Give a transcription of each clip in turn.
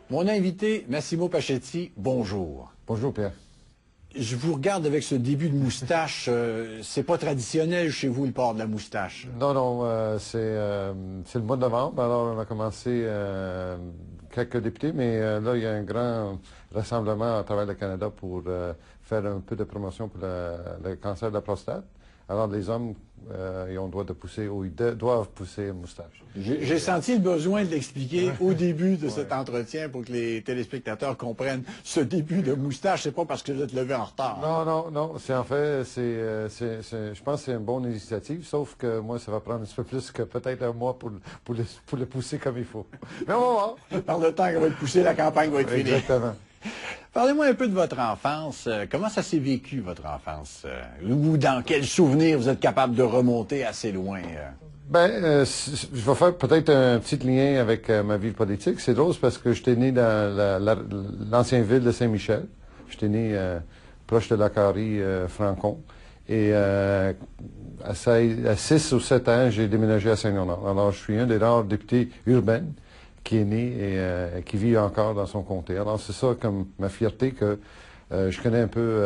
Mon invité, Massimo Pacetti, bonjour. Bonjour Pierre. Je vous regarde avec ce début de moustache. C'est pas traditionnel chez vous, le port de la moustache. Non, c'est le mois de novembre. Alors, on a commencé quelques députés, mais là, il y a un grand rassemblement à travers le Canada pour faire un peu de promotion pour le cancer de la prostate. Alors, les hommes, ils ont le droit de pousser, ou ils doivent pousser une moustache. J'ai senti le besoin de l'expliquer au début de cet entretien pour que les téléspectateurs comprennent. Ce début de moustache, c'est pas parce que vous êtes levé en retard. Non. C'est en fait, je pense que c'est une bonne initiative, sauf que moi, ça va prendre un petit peu plus que peut-être un mois pour le pousser comme il faut. Mais on va voir. Par le temps qu'on va être poussé, la campagne va être finie. Exactement. Parlez-moi un peu de votre enfance. Comment ça s'est vécu, votre enfance? Ou dans quels souvenirs vous êtes capable de remonter assez loin? Je vais faire peut-être un petit lien avec ma vie politique. C'est drôle parce que j'étais né dans l'ancienne ville de Saint-Michel. J'étais né proche de la Carie, Francon. Et à 6 ou 7 ans, j'ai déménagé à Saint-Léonard. Alors, je suis un des rares députés urbains qui est né et qui vit encore dans son comté. Alors, c'est ça comme ma fierté que je connais un peu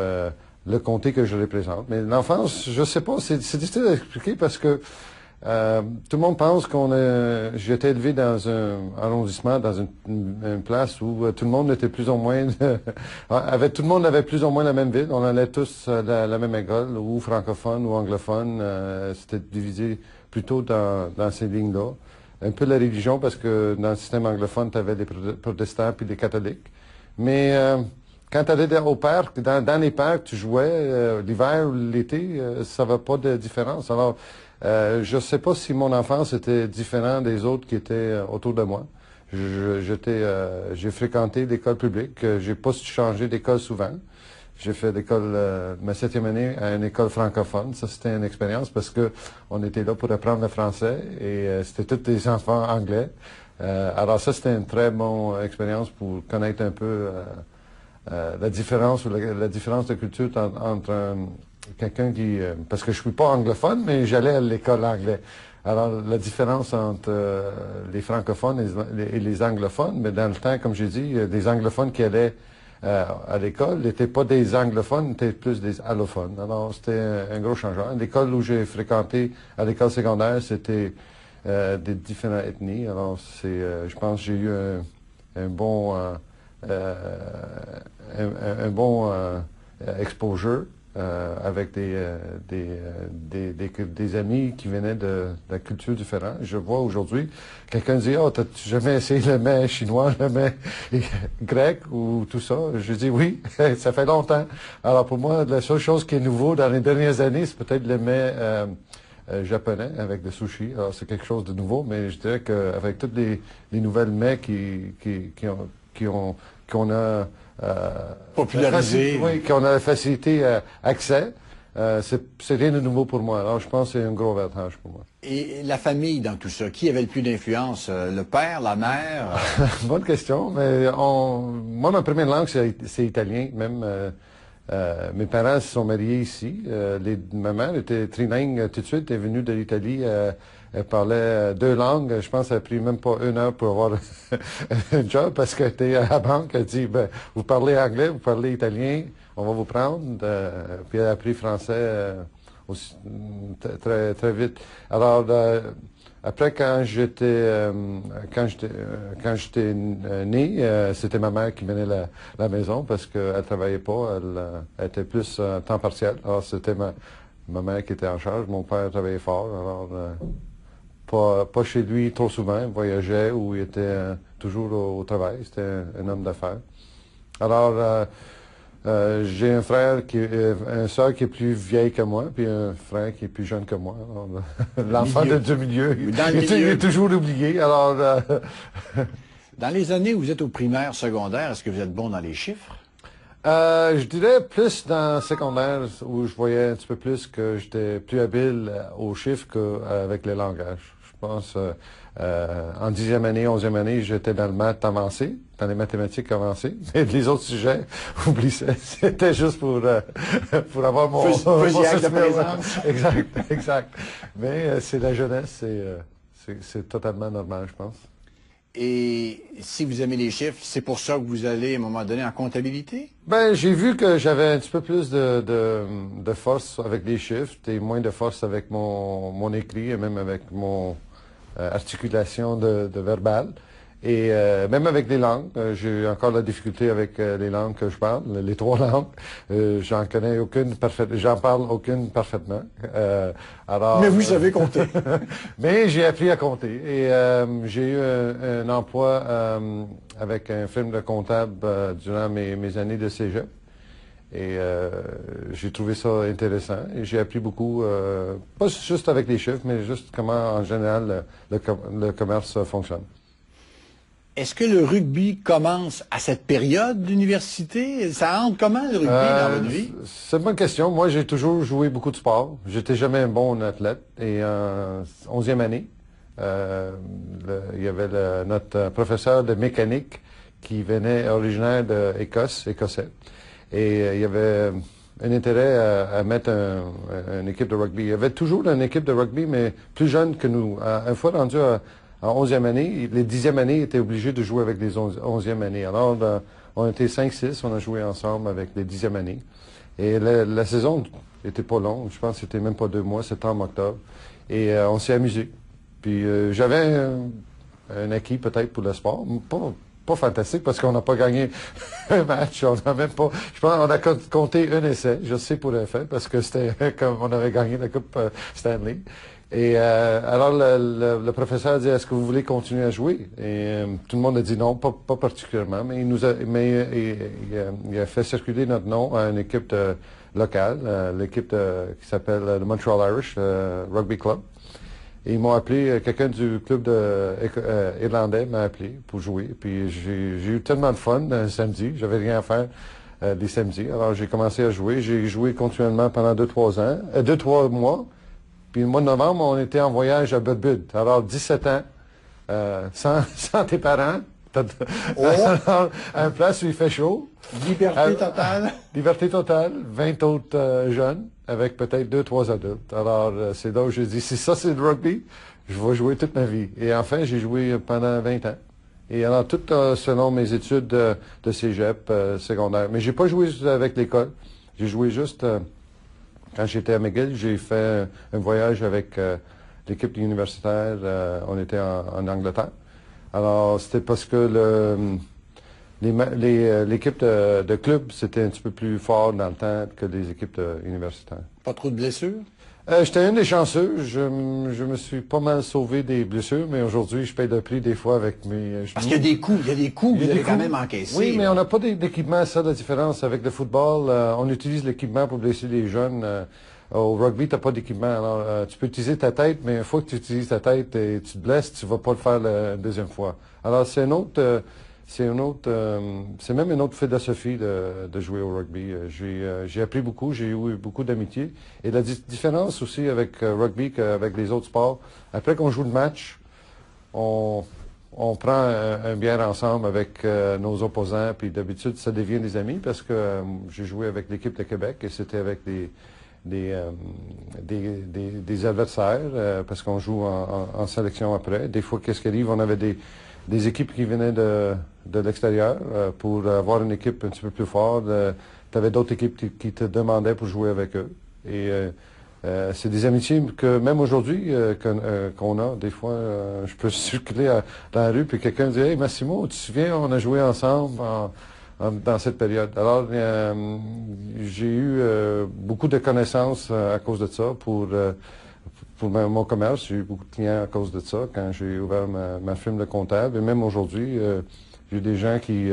le comté que je représente. Mais l'enfance, je sais pas, c'est difficile à expliquer parce que tout le monde pense j'ai été élevé dans un arrondissement, dans une place où tout le monde était plus ou moins, tout le monde avait plus ou moins la même ville. On allait tous à la même école, ou francophone ou anglophone. C'était divisé plutôt dans ces lignes-là. Un peu la religion, parce que dans le système anglophone, tu avais les protestants puis les catholiques. Mais quand tu allais au parc, dans les parcs, tu jouais l'hiver ou l'été, ça va pas de différence. Alors, je sais pas si mon enfance était différente des autres qui étaient autour de moi. J'ai fréquenté l'école publique. J'ai pas changé d'école souvent. J'ai fait l'école, ma 7e année à une école francophone. Ça, c'était une expérience parce que on était là pour apprendre le français et c'était tous des enfants anglais. Alors ça, c'était une très bonne expérience pour connaître un peu la différence ou la différence de culture entre quelqu'un qui... parce que je suis pas anglophone, mais j'allais à l'école anglaise. Alors, la différence entre les francophones et les anglophones, mais dans le temps, comme j'ai dit, des anglophones qui allaient à l'école n'étaient pas des anglophones, étaient plus des allophones. Alors, c'était un gros changement. L'école où j'ai fréquenté à l'école secondaire, c'était des différentes ethnies. Alors, je pense que j'ai eu un bon exposure avec des amis qui venaient de la culture différente. Je vois aujourd'hui, quelqu'un dit, oh, t'as-tu jamais essayé le mets chinois, le mets grec ou tout ça? Je dis oui, ça fait longtemps. Alors pour moi, la seule chose qui est nouveau dans les dernières années, c'est peut-être le mets japonais avec le sushi. Alors c'est quelque chose de nouveau, mais je dirais qu'avec toutes les nouvelles mets qu'on a popularisé. Oui, qu'on a la facilité accès. C'est rien de nouveau pour moi. Alors, je pense que c'est un gros avantage pour moi. Et la famille dans tout ça, qui avait le plus d'influence? Le père, la mère? Bonne question. Mais moi, ma première langue, c'est italien. Même mes parents se sont mariés ici. Ma mère était trilingue tout de suite. Elle est venue de l'Italie. Elle parlait 2 langues. Je pense qu'elle a pris même pas 1 heure pour avoir un job parce qu'elle était à la banque. Elle dit, vous parlez anglais, vous parlez italien, on va vous prendre. Puis elle a appris français aussi, très, très vite. Alors, après, quand j'étais né, c'était ma mère qui menait la maison parce qu'elle travaillait pas. Elle était plus temps partiel. Alors, c'était ma mère qui était en charge. Mon père travaillait fort. Alors, pas chez lui trop souvent, il voyageait ou il était toujours au travail. C'était un homme d'affaires. Alors, j'ai un frère une sœur qui est plus vieille que moi, puis un frère qui est plus jeune que moi. L'enfant du milieu, il est toujours oublié. Alors, dans les années où vous êtes au primaire, secondaire, est-ce que vous êtes bon dans les chiffres? Je dirais plus dans le secondaire où je voyais un petit peu plus que j'étais plus habile aux chiffres qu'avec les langages. Je pense en 10e année, 11e année, j'étais dans le maths avancé, dans les mathématiques avancées. Mais les autres sujets, oublie ça. C'était juste pour avoir mon acte de présence. Exact. Mais c'est la jeunesse, c'est totalement normal, je pense. Et si vous aimez les chiffres, c'est pour ça que vous allez, à un moment donné, en comptabilité? Ben, j'ai vu que j'avais un petit peu plus de force avec les chiffres et moins de force avec mon écrit et même avec mon articulation de verbal. Et même avec les langues, j'ai encore la difficulté avec les langues que je parle, les trois langues. J'en connais aucune parfaitement, j'en parle aucune parfaitement. Mais vous savez compter. Mais j'ai appris à compter et j'ai eu un emploi avec un firme de comptable durant mes années de cégep. Et j'ai trouvé ça intéressant et j'ai appris beaucoup, pas juste avec les chiffres, mais juste comment en général le commerce fonctionne. Est-ce que le rugby commence à cette période d'université? Ça entre comment, le rugby, dans votre vie? C'est une bonne question. Moi, j'ai toujours joué beaucoup de sport. J'étais jamais un bon athlète. Et en 11e année, il y avait notre professeur de mécanique qui venait originaire d'Écosse, écossais. Et il y avait un intérêt à mettre une équipe de rugby. Il y avait toujours une équipe de rugby, mais plus jeune que nous. Une fois rendu en 11e année, les 10e années étaient obligés de jouer avec les 11e années. Alors, on était 5-6, on a joué ensemble avec les 10e années. Et la saison n'était pas longue, je pense que c'était même pas 2 mois, septembre-octobre. Et on s'est amusé. Puis j'avais un acquis peut-être pour le sport, pas fantastique parce qu'on n'a pas gagné un match, on n'a même pas, je pense qu'on a compté un essai, je sais pour le fait, parce que c'était comme on avait gagné la Coupe Stanley. Et alors le professeur a dit, est-ce que vous voulez continuer à jouer? Et tout le monde a dit non, pas particulièrement, mais il a fait circuler notre nom à une équipe locale, l'équipe qui s'appelle le Montreal Irish Rugby Club. Et ils m'ont appelé, quelqu'un du club irlandais m'a appelé pour jouer. Puis j'ai eu tellement de fun un samedi, j'avais rien à faire les samedis. Alors j'ai commencé à jouer, j'ai joué continuellement pendant 2-3 mois. Puis le mois de novembre, on était en voyage à Budbud. Alors 17 ans, sans tes parents. Alors, à une place où il fait chaud. Liberté totale. Liberté totale, 20 autres jeunes, avec peut-être 2-3 adultes. Alors, c'est là où j'ai dit, si ça c'est le rugby, je vais jouer toute ma vie. Et enfin, j'ai joué pendant 20 ans. Et alors, tout selon mes études de cégep secondaire. Mais j'ai pas joué avec l'école. J'ai joué juste, quand j'étais à McGill, j'ai fait un voyage avec l'équipe universitaire. On était en Angleterre. Alors, c'était parce que l'équipe de club, c'était un petit peu plus fort dans le temps que les équipes universitaires. Pas trop de blessures? J'étais un des chanceux. Je me suis pas mal sauvé des blessures, mais aujourd'hui, je paye le prix des fois avec mes genoux. Parce qu'il y a des coups, vous avez quand même encaissé. Oui, mais on n'a pas d'équipement, ça, la différence. Avec le football, on utilise l'équipement pour blesser les jeunes. Au rugby, tu n'as pas d'équipement. Alors, tu peux utiliser ta tête, mais une fois que tu utilises ta tête et tu te blesses, tu vas pas le faire la deuxième fois. Alors, c'est même une autre philosophie de jouer au rugby. J'ai appris beaucoup, j'ai eu beaucoup d'amitié. Et la différence aussi avec rugby qu'avec les autres sports, après qu'on joue le match, on prend un bière ensemble avec nos opposants, puis d'habitude, ça devient des amis parce que j'ai joué avec l'équipe de Québec et c'était avec des adversaires parce qu'on joue en sélection après. Des fois, qu'est-ce qui arrive? On avait des équipes qui venaient de l'extérieur pour avoir une équipe un petit peu plus forte. Tu avais d'autres équipes qui te demandaient pour jouer avec eux. Et c'est des amitiés que même aujourd'hui qu'on a. Des fois, je peux circuler dans la rue puis quelqu'un dit « Hey Massimo, tu te souviens, on a joué ensemble dans cette période. » Alors, j'ai eu beaucoup de connaissances à cause de ça pour mon commerce. J'ai eu beaucoup de clients à cause de ça quand j'ai ouvert ma firme de comptable. Et même aujourd'hui, j'ai des gens qui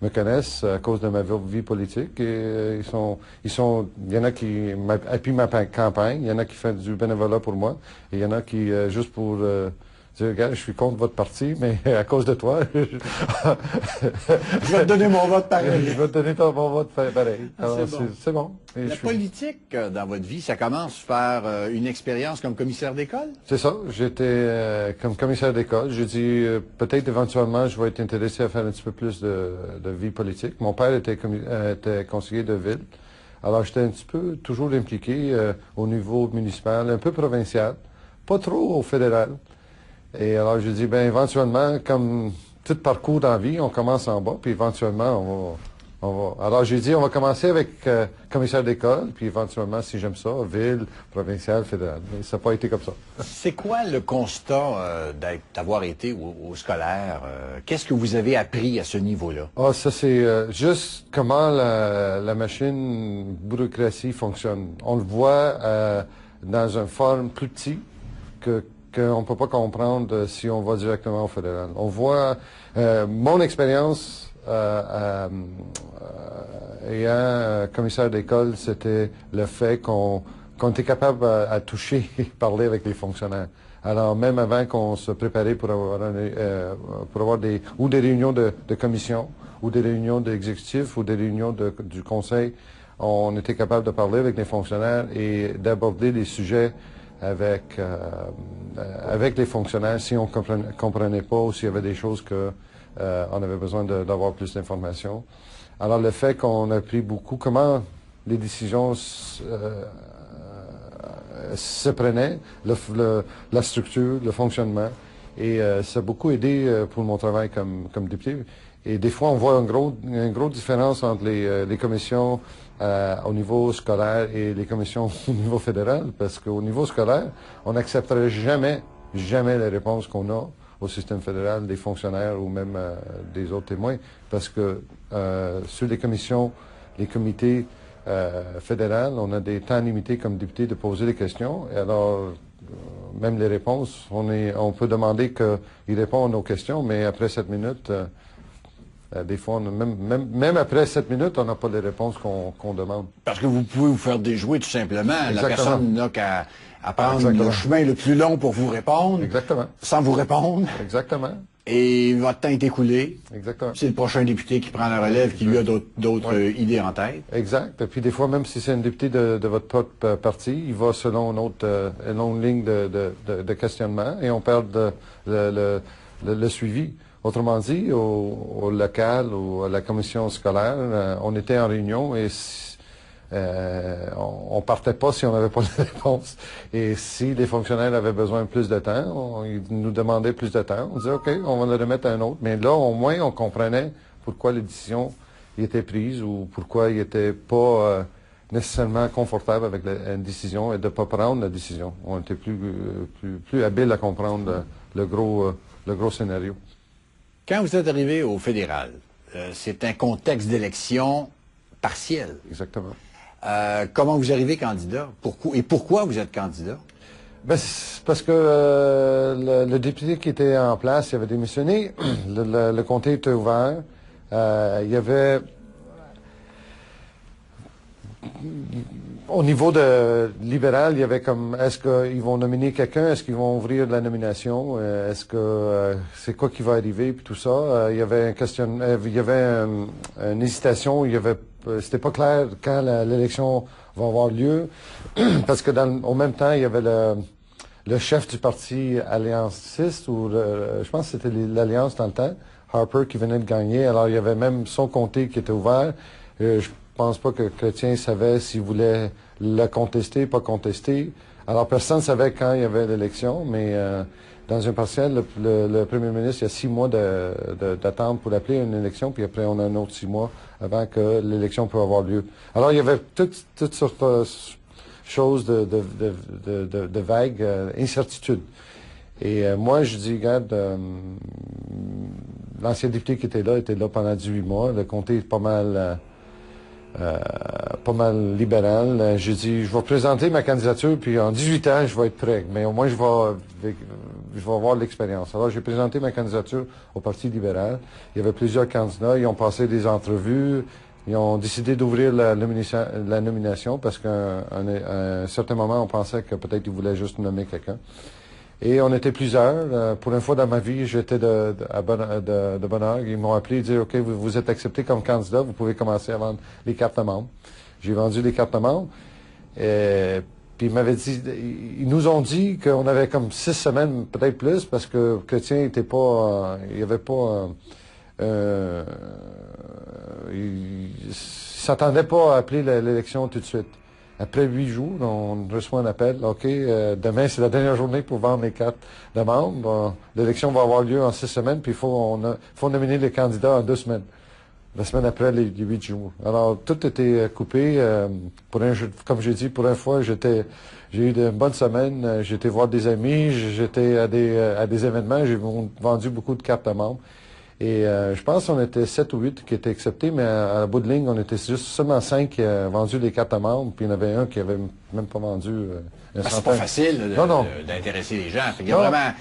me connaissent à cause de ma vie politique. Et il y en a qui appuient ma campagne, il y en a qui font du bénévolat pour moi, et il y en a qui, juste pour dire, regarde, je suis contre votre parti, mais à cause de toi, je vais te donner mon vote pareil. Je vais te donner mon vote pareil. C'est bon. La politique, dans votre vie, ça commence par une expérience comme commissaire d'école? C'est ça. J'étais comme commissaire d'école. J'ai dit, peut-être éventuellement, je vais être intéressé à faire un petit peu plus de vie politique. Mon père était conseiller de ville. Alors, j'étais un petit peu toujours impliqué au niveau municipal, un peu provincial, pas trop au fédéral. Et alors, je dis, ben éventuellement, comme tout parcours dans la vie, on commence en bas, puis éventuellement, on va. Alors, j'ai dit, on va commencer avec commissaire d'école, puis éventuellement, si j'aime ça, ville, provinciale, fédérale. Mais ça n'a pas été comme ça. C'est quoi le constat d'avoir été au scolaire? Qu'est-ce que vous avez appris à ce niveau-là? Ah, ça, c'est juste comment la machine bureaucratie fonctionne. On le voit dans une forme plus petite qu'on ne peut pas comprendre si on va directement au fédéral. On voit mon expérience ayant commissaire d'école, c'était le fait qu'on était capable à toucher et parler avec les fonctionnaires. Alors, même avant qu'on se préparait pour avoir des réunions de commission, ou des réunions d'exécutifs, ou des réunions du conseil, on était capable de parler avec les fonctionnaires et d'aborder les sujets avec les fonctionnaires si on comprenait pas ou s'il y avait des choses que on avait besoin d'avoir plus d'informations. Alors, le fait qu'on a pris beaucoup, comment les décisions se prenaient, la structure, le fonctionnement. Et ça a beaucoup aidé pour mon travail comme député. Et des fois, on voit une grosse différence entre les commissions au niveau scolaire et les commissions au niveau fédéral, parce qu'au niveau scolaire, on n'accepterait jamais les réponses qu'on a au système fédéral des fonctionnaires ou même des autres témoins, parce que sur les commissions, les comités fédéraux, on a des temps limités comme député de poser des questions. Et alors, même les réponses, on peut demander qu'ils répondent aux questions, mais après 7 minutes, des fois, même après 7 minutes, on n'a pas les réponses qu'on demande. Parce que vous pouvez vous faire déjouer tout simplement. Exactement. La personne n'a qu'à prendre le chemin le plus long pour vous répondre. Exactement. Sans vous répondre. Exactement. Et votre temps est écoulé. Exactement. C'est le prochain député qui prend la relève, qui lui a d'autres idées en tête. Exact. Et puis des fois, même si c'est un député de votre propre parti, il va selon une longue ligne de questionnement et on perd le suivi. Autrement dit, au local ou à la commission scolaire, on était en réunion et on partait pas si on n'avait pas de réponse. Et si les fonctionnaires avaient besoin de plus de temps, ils nous demandaient plus de temps. On disait, OK, on va le remettre à un autre. Mais là, au moins, on comprenait pourquoi les décisions étaient prises ou pourquoi ils n'étaient pas nécessairement confortables avec une décision et de ne pas prendre la décision. On était plus habiles à comprendre le gros scénario. Quand vous êtes arrivé au fédéral, c'est un contexte d'élection partielle. Exactement. Comment vous arrivez candidat? Pourquoi vous êtes candidat? Ben, c'est parce que le député qui était en place, il avait démissionné. Le comté était ouvert. Il y avait... Au niveau de libéral, il y avait comme, est-ce qu'ils vont nominer quelqu'un? Est-ce qu'ils vont ouvrir la nomination? Est-ce que c'est quoi qui va arriver? Puis tout ça. Il y avait une hésitation. C'était pas clair quand l'élection va avoir lieu. Parce que au même temps, il y avait le chef du parti allianciste, ou je pense que c'était l'Alliance dans le temps, Harper, qui venait de gagner. Alors, il y avait même son comté qui était ouvert. Je pense pas que Chrétien savait s'il voulait le contester, pas contester. Alors, personne ne savait quand il y avait l'élection, mais dans un partiel, le premier ministre, il y a 6 mois d'attente pour appeler une élection, puis après, on a un autre 6 mois avant que l'élection puisse avoir lieu. Alors, il y avait toutes sortes de choses de vagues, incertitudes. Et moi, je dis, regarde, l'ancien député qui était là pendant 18 mois. Le comté est pas mal libéral. J'ai dit, je vais présenter ma candidature, puis en 18 ans, je vais être prêt. Mais au moins, je vais avoir l'expérience. Alors, j'ai présenté ma candidature au Parti libéral. Il y avait plusieurs candidats. Ils ont passé des entrevues. Ils ont décidé d'ouvrir la nomination parce qu'à un certain moment, on pensait que peut-être ils voulaient juste nommer quelqu'un. Et on était plusieurs. Pour une fois dans ma vie, j'étais de bonne heure. Ils m'ont appelé et dit, OK, vous êtes accepté comme candidat, vous pouvez commencer à vendre les cartes de membres. J'ai vendu les cartes de membres. Puis ils nous ont dit qu'on avait comme 6 semaines, peut-être plus, parce que Chrétien était pas, il y avait pas, il s'attendait pas à appeler l'élection tout de suite. Après 8 jours, on reçoit un appel. OK, demain, c'est la dernière journée pour vendre les cartes de membres. L'élection va avoir lieu en 6 semaines, puis il faut nominer les candidats en 2 semaines. La semaine après, les 8 jours. Alors, tout était coupé. Comme j'ai dit, pour une fois, j'ai eu une bonne semaine. J'étais voir des amis, j'étais à des événements, j'ai vendu beaucoup de cartes de membres. Et je pense qu'on était 7 ou 8 qui étaient acceptés, mais à la bout de ligne, on était juste seulement 5 qui avaient vendu des cartes de membres, puis il y en avait un qui avait même pas vendu un C'est centaine. pas facile d'intéresser les gens. Il y a vraiment...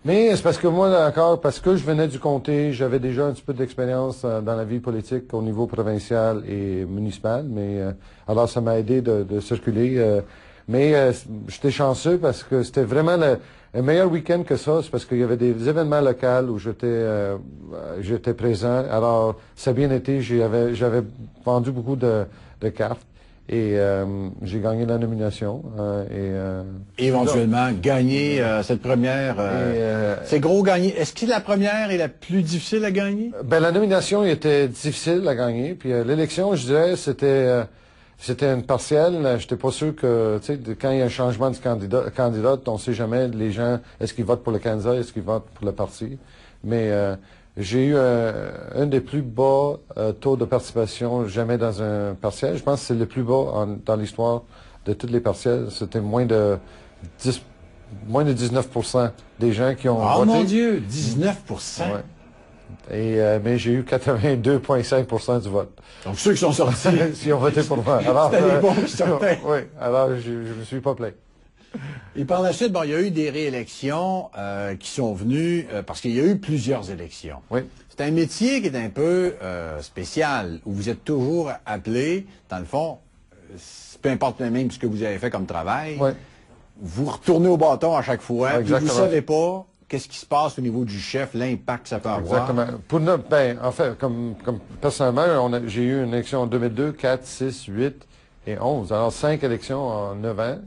Mais c'est parce que moi, encore, parce que je venais du comté, j'avais déjà un petit peu d'expérience dans la vie politique au niveau provincial et municipal, mais alors ça m'a aidé de circuler. Mais j'étais chanceux parce que c'était vraiment un meilleur week-end que ça, c'est parce qu'il y avait des événements locaux où j'étais présent. Alors, ça a bien été, j'avais vendu beaucoup de cartes. Et j'ai gagné la nomination. Éventuellement, gagner cette première... c'est gros gagner. Est-ce que la première est la plus difficile à gagner? Ben, la nomination était difficile à gagner. Puis l'élection, je dirais, c'était une partielle. J'étais pas sûr que, tu sais, quand il y a un changement de candidat, on sait jamais les gens, est-ce qu'ils votent pour le candidat, est-ce qu'ils votent pour le parti. Mais j'ai eu un des plus bas taux de participation jamais dans un partiel. Je pense que c'est le plus bas dans l'histoire de toutes les partiels. C'était moins de 19% des gens qui ont voté. Oh mon Dieu, 19%! Ouais. Mais j'ai eu 82,5% du vote. Donc ceux qui sont sortis... S'ils ont voté pour moi. Alors, c'était les bons qui sortaient. Oui, alors je me suis pas plaint. Et par la suite, bon, il y a eu des réélections qui sont venues, parce qu'il y a eu plusieurs élections. Oui. C'est un métier qui est un peu spécial, où vous êtes toujours appelé, dans le fond, peu importe même ce que vous avez fait comme travail, oui. Vous retournez au bâton à chaque fois, et vous ne savez pas qu'est-ce qui se passe au niveau du chef, l'impact que ça peut avoir. Exactement. En fait, comme personnellement, j'ai eu une élection en 2002, 4, 6, 8 et 11. Alors, 5 élections en 9 ans,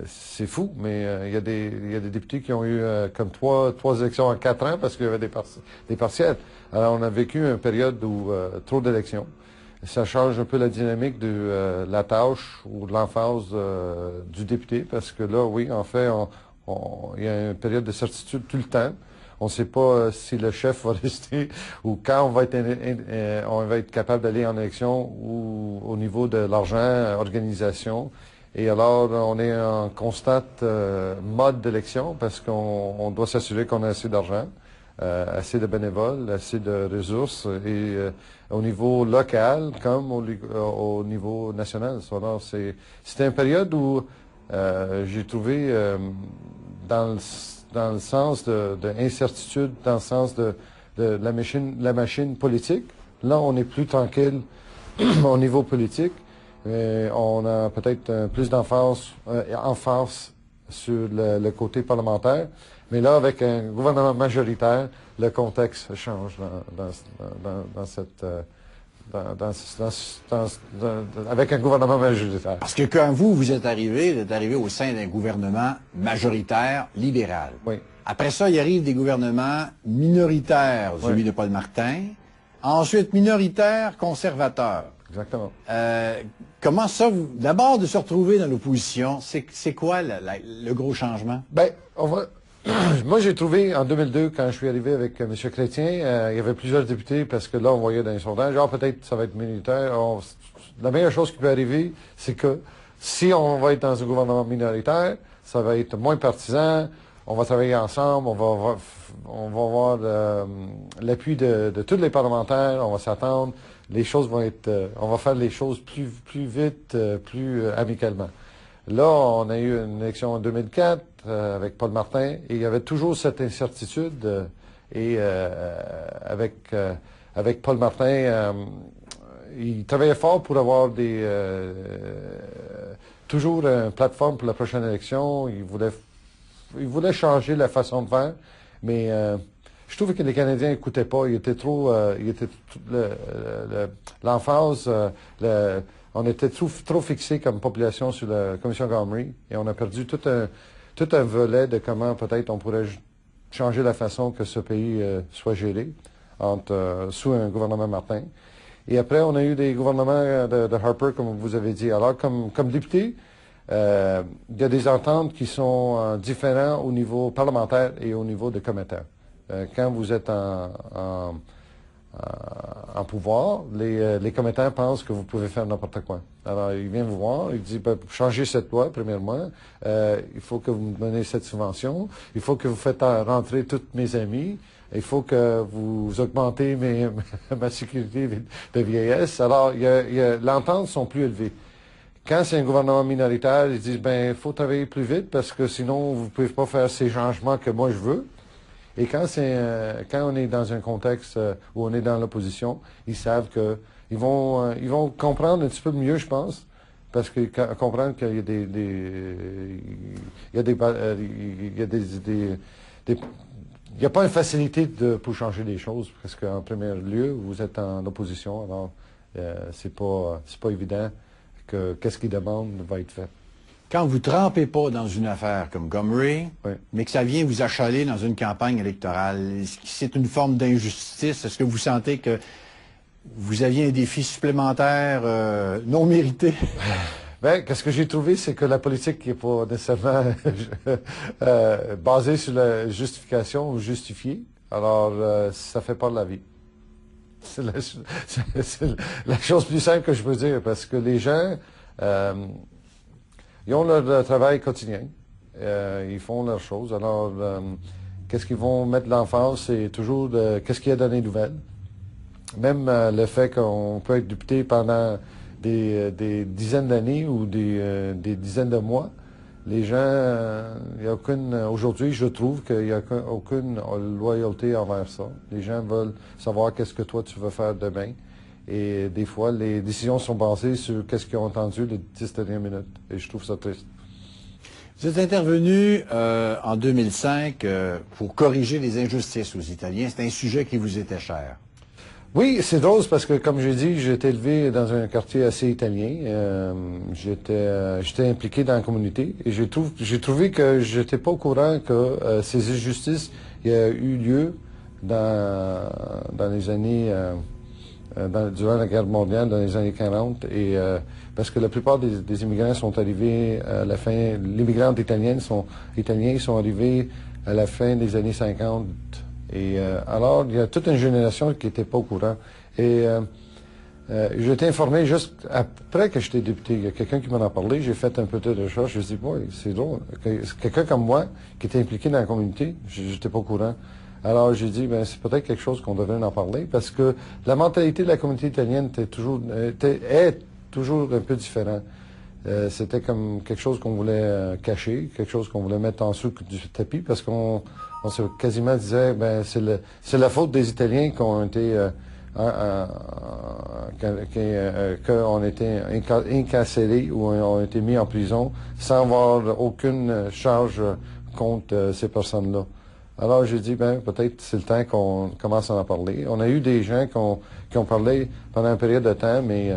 c'est fou, mais il y a des députés qui ont eu comme trois élections en 4 ans parce qu'il y avait des partiels. Alors, on a vécu une période où trop d'élections. Ça change un peu la dynamique de la tâche ou de l'emphase du député parce que là, oui, en fait, il y a une période de certitude tout le temps. On ne sait pas si le chef va rester ou quand on va être capable d'aller en élection ou au niveau de l'argent, organisation. Et alors, on est en constante mode d'élection parce qu'on doit s'assurer qu'on a assez d'argent, assez de bénévoles, assez de ressources et au niveau local comme au niveau national. Alors, c'était une période où j'ai trouvé dans le sens de incertitude, dans le sens de la machine politique. Là, on est plus tranquille au niveau politique. On a peut-être plus d'emphase sur le côté parlementaire. Mais là, avec un gouvernement majoritaire, le contexte change avec un gouvernement majoritaire. Parce que quand vous êtes arrivé au sein d'un gouvernement majoritaire libéral. Oui. Après ça, il arrive des gouvernements minoritaires, celui de Paul Martin. Ensuite, minoritaires, conservateurs. Exactement. Comment ça, d'abord de se retrouver dans l'opposition, c'est quoi le gros changement? Ben, moi, j'ai trouvé en 2002, quand je suis arrivé avec M. Chrétien, il y avait plusieurs députés parce que là, on voyait dans les sondages, peut-être ça va être minoritaire. La meilleure chose qui peut arriver, c'est que si on va être dans un gouvernement minoritaire, ça va être moins partisan, on va travailler ensemble, on va avoir l'appui de tous les parlementaires, on va s'attendre, les choses vont être, on va faire les choses plus vite, plus amicalement. Là, on a eu une élection en 2004 avec Paul Martin et il y avait toujours cette incertitude avec Paul Martin, il travaillait fort pour avoir toujours une plateforme pour la prochaine élection. Il voulait changer la façon de faire, mais je trouve que les Canadiens n'écoutaient pas. L'emphase, on était trop fixé comme population sur la commission Gomery et on a perdu tout un volet de comment peut-être on pourrait changer la façon que ce pays soit géré sous un gouvernement Martin. Et après, on a eu des gouvernements de Harper, comme vous avez dit. Alors, comme député, il y a des ententes qui sont différentes au niveau parlementaire et au niveau des commettants. Quand vous êtes en pouvoir, les commettants pensent que vous pouvez faire n'importe quoi. Alors, ils viennent vous voir, ils disent, ben, changez cette loi, premièrement, il faut que vous me donnez cette subvention, il faut que vous faites rentrer tous mes amis, il faut que vous augmentez ma sécurité de vieillesse. Alors, l'entente sont plus élevées. Quand c'est un gouvernement minoritaire, ils disent, ben, il faut travailler plus vite parce que sinon, vous ne pouvez pas faire ces changements que moi je veux. Et quand on est dans un contexte où on est dans l'opposition, ils savent que ils vont comprendre un petit peu mieux, je pense, parce qu'ils comprennent qu'il y a il n'y a pas une facilité pour changer des choses, parce qu'en premier lieu, vous êtes en opposition, alors c'est pas évident que qu'est-ce qu'ils demandent va être fait. Quand vous ne trempez pas dans une affaire comme Gomery, Oui. mais que ça vient vous achaler dans une campagne électorale, est-ce que c'est une forme d'injustice? Est-ce que vous sentez que vous aviez un défi supplémentaire non mérité? Ben, qu'est-ce que j'ai trouvé, c'est que la politique n'est pas nécessairement basée sur la justification ou justifiée. Alors, ça fait pas de la vie. C'est la chose plus simple que je peux dire, parce que les gens, ils ont leur travail quotidien. Ils font leurs choses. Alors, qu'est-ce qu'ils vont mettre de l'emphase, c'est toujours qu'est-ce qu'il y a dans les nouvelles. Même le fait qu'on peut être député pendant des dizaines d'années ou des dizaines de mois, les gens, il y a aucune. Aujourd'hui, je trouve qu'il n'y a aucune loyauté envers ça. Les gens veulent savoir qu'est-ce que toi tu veux faire demain. Et des fois, les décisions sont basées sur qu'est-ce qu'ils ont entendu les 10 dernières minutes. Et je trouve ça triste. Vous êtes intervenu en 2005 pour corriger les injustices aux Italiens. C'est un sujet qui vous était cher. Oui, c'est drôle parce que, comme j'ai dit, j'ai été élevé dans un quartier assez italien. J'étais impliqué dans la communauté et j'ai trouvé que j'étais pas au courant que ces injustices y a eu lieu dans les années durant la guerre mondiale, dans les années 40, et parce que la plupart des immigrants sont arrivés à la fin. Les migrants italiens sont arrivés à la fin des années 50. Et alors, il y a toute une génération qui n'était pas au courant. Et j'ai été informé juste après que j'étais député. Il y a quelqu'un qui m'en a parlé. J'ai fait un peu de recherche. Je me suis dit, ouais, c'est drôle. Quelqu'un comme moi, qui était impliqué dans la communauté, j'étais pas au courant. Alors, j'ai dit, ben, c'est peut-être quelque chose qu'on devrait en parler, parce que la mentalité de la communauté italienne est toujours un peu différente. C'était comme quelque chose qu'on voulait cacher, quelque chose qu'on voulait mettre en dessous du tapis, parce qu'on se quasiment disait, ben, c'est la faute des Italiens qu'on été qu'on était incarcérés ou ont été mis en prison sans avoir aucune charge contre ces personnes-là. Alors j'ai dit, ben peut-être c'est le temps qu'on commence à en parler. On a eu des gens qui ont parlé pendant une période de temps, mais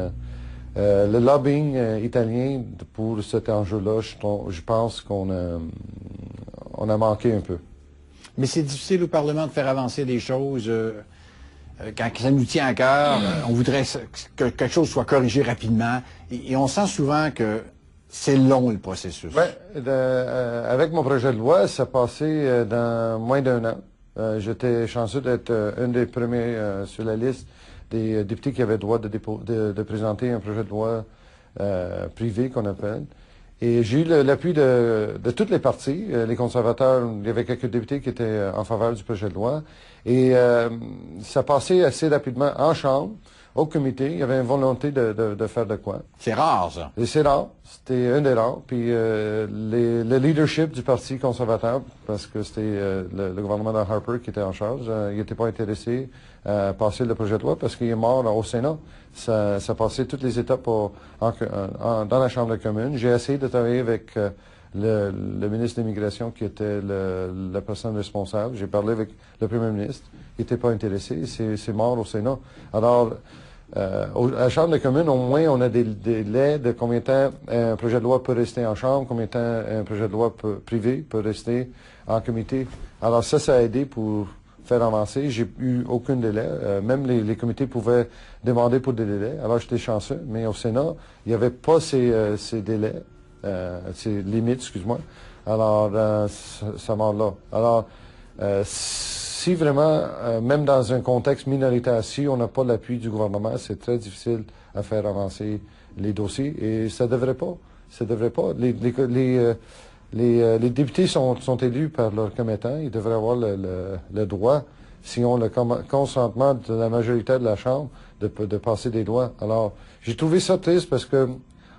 le lobbying italien pour cet enjeu-là, je pense qu'on a manqué un peu. Mais c'est difficile au Parlement de faire avancer des choses quand ça nous tient à cœur. On voudrait que quelque chose soit corrigé rapidement. Et on sent souvent que c'est long, le processus. Oui, avec mon projet de loi, ça passait dans moins d'un an. J'étais chanceux d'être un des premiers sur la liste des députés qui avaient le droit de présenter un projet de loi privé, qu'on appelle. Et j'ai eu l'appui de toutes les partis. Les conservateurs, il y avait quelques députés qui étaient en faveur du projet de loi. Et ça passait assez rapidement en Chambre, au comité. Il y avait une volonté de faire de quoi. C'est rare, ça. Et c'est rare. C'était un des rares. Puis le leadership du Parti conservateur, parce que c'était le gouvernement de Harper qui était en charge, il n'était pas intéressé à passer le projet de loi parce qu'il est mort au Sénat. Ça passait toutes les étapes dans la Chambre des communes. J'ai essayé de travailler avec le ministre de l'Immigration qui était la personne responsable. J'ai parlé avec le premier ministre. Il n'était pas intéressé. C'est mort au Sénat. Alors, à la Chambre des communes, au moins, on a des délais de combien de temps un projet de loi peut rester en Chambre, combien de temps un projet de loi privé peut rester en comité. Alors ça a aidé pour faire avancer. J'ai eu aucun délai. Même les comités pouvaient demander pour des délais. Alors, j'étais chanceux. Mais au Sénat, il n'y avait pas ces délais, ces limites, excuse-moi. Alors, ça m'en là. Alors, si vraiment, même dans un contexte minoritaire, si on n'a pas l'appui du gouvernement, c'est très difficile à faire avancer les dossiers. Et ça devrait pas. Ça devrait pas. Les députés sont élus par leurs commettants. Ils devraient avoir le droit, s'ils ont le consentement de la majorité de la Chambre, de passer des lois. Alors, j'ai trouvé ça triste parce que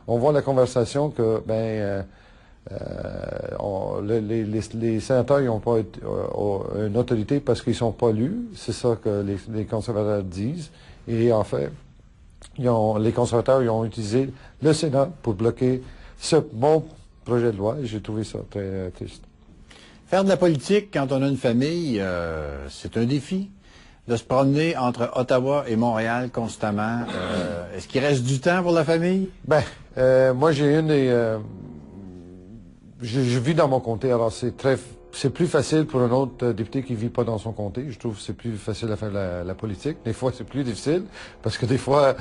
on voit la conversation que, les sénateurs n'ont pas une autorité parce qu'ils ne sont pas élus. C'est ça que les conservateurs disent. Et en fait, les conservateurs ils ont utilisé le Sénat pour bloquer ce bon projet de loi. Et j'ai trouvé ça très triste. Faire de la politique quand on a une famille, c'est un défi. De se promener entre Ottawa et Montréal constamment. Est-ce qu'il reste du temps pour la famille? Moi, j'ai je vis dans mon comté, alors c'est plus facile pour un autre député qui vit pas dans son comté. Je trouve que c'est plus facile à faire la politique. Des fois, c'est plus difficile parce que des fois,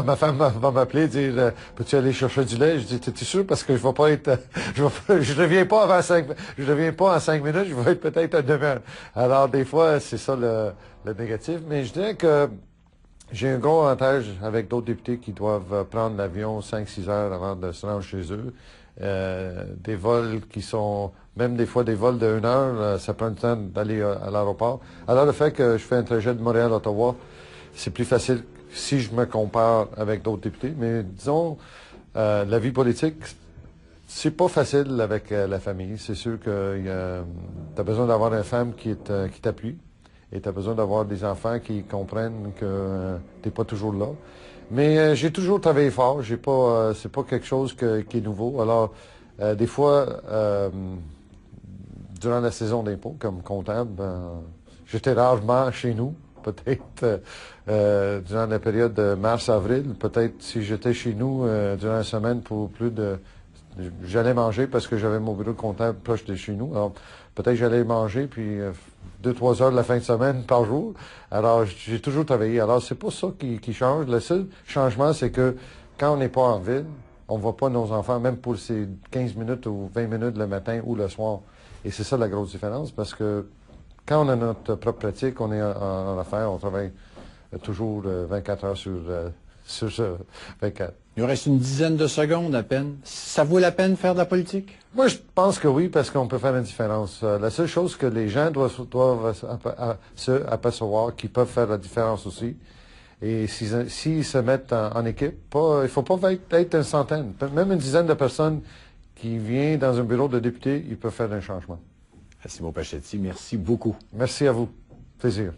ma femme va m'appeler et dire peux-tu aller chercher du lait? Je dis t'es sûr parce que je vais pas être, je reviens pas en 5 minutes, je vais être peut-être à demain. Alors des fois, c'est ça le négatif. Mais je dirais que j'ai un gros avantage avec d'autres députés qui doivent prendre l'avion 5-6 heures avant de se rendre chez eux. Des vols qui sont, même des fois des vols de 1 heure, ça prend le temps d'aller à l'aéroport. Alors le fait que je fais un trajet de Montréal à Ottawa, c'est plus facile si je me compare avec d'autres députés. Mais disons, la vie politique, c'est pas facile avec la famille. C'est sûr que t'as besoin d'avoir une femme qui t'appuie. Et tu as besoin d'avoir des enfants qui comprennent que tu n'es pas toujours là. Mais j'ai toujours travaillé fort. C'est pas quelque chose qui est nouveau. Alors, des fois, durant la saison d'impôt, comme comptable, j'étais rarement chez nous. Peut-être durant la période de mars-avril. Peut-être si j'étais chez nous durant la semaine pour plus de... J'allais manger parce que j'avais mon bureau de comptable proche de chez nous. Alors, peut-être j'allais manger, puis 2-3 heures de la fin de semaine par jour. Alors, j'ai toujours travaillé. Alors, c'est pas ça qui change. Le seul changement, c'est que quand on n'est pas en ville, on ne voit pas nos enfants, même pour ces 15 minutes ou 20 minutes le matin ou le soir. Et c'est ça la grosse différence, parce que quand on a notre propre pratique, on est en affaires, on travaille toujours 24 heures sur 24. Il nous reste une dizaine de secondes à peine. Ça vaut la peine de faire de la politique? Moi, je pense que oui, parce qu'on peut faire une différence. La seule chose que les gens doivent se apercevoir, qu'ils peuvent faire la différence aussi, et s'ils se mettent en équipe, il faut pas être une centaine, même une dizaine de personnes qui viennent dans un bureau de député, ils peuvent faire un changement. Simon Pachetti, merci beaucoup. Merci à vous. Plaisir.